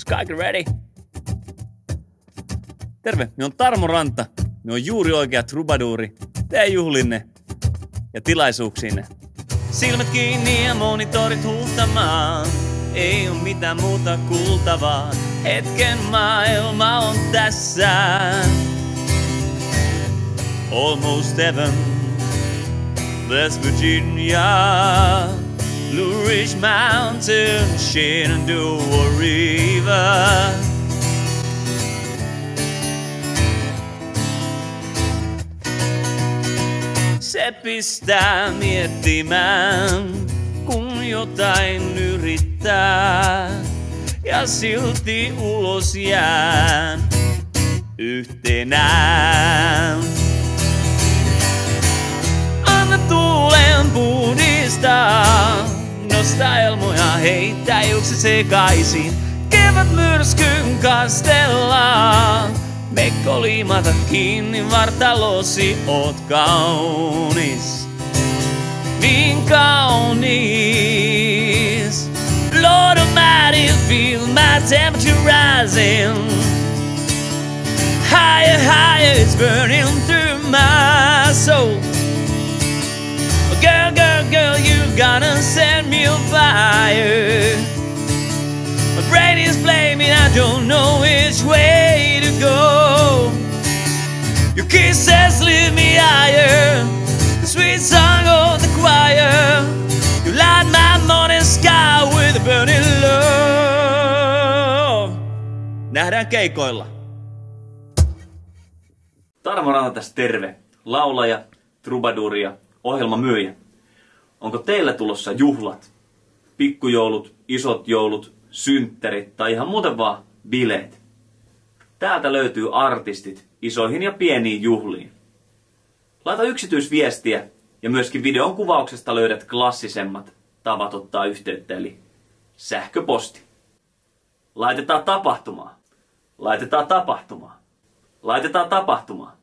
Kaikki ready? Terve, me on Tarmo Ranta. Me on juuri oikea trubaduuri. Tee juhlinne ja tilaisuuksinne. Silmät kiinni ja monitorit huutamaan. Ei oo mitään muuta kuultavaa. Hetken maailma on tässä. Almost heaven, West Virginia, Blue Ridge Mountain, Shenandoah River. Se pistää miettimään, kun jotain yrittää ja silti ulos jään yhtenään. Anna tuulen puhdistaa, nosta elmoja, heittää juokse sekaisin. Kevät myrskyn kastellaan, mekko liimata kiinni vartalosi, oot kaunis, niin kaunis. Lord Almighty, feel my temperature rising. Higher, higher, it's burning through my soul. Girl, girl, girl, you gotta set me on fire. My brain is flaming, I don't know which way to go. Your kisses leave me higher, the sweet song of the choir. You light my morning sky with a burning love. Nähdään keikoilla. Tarmo Ranta tässä terve. Laulaja, trubaduuri ja ohjelmamyyjä. Onko teillä tulossa juhlat? Pikkujoulut, isot joulut, synttärit tai ihan muuten vaan bileet? Täältä löytyy artistit isoihin ja pieniin juhliin. Laita yksityisviestiä ja myöskin videon kuvauksesta löydät klassisemmat tavat ottaa yhteyttä, eli sähköposti. Laitetaan tapahtumaa. Laitetaan tapahtumaa. Laitetaan tapahtumaa.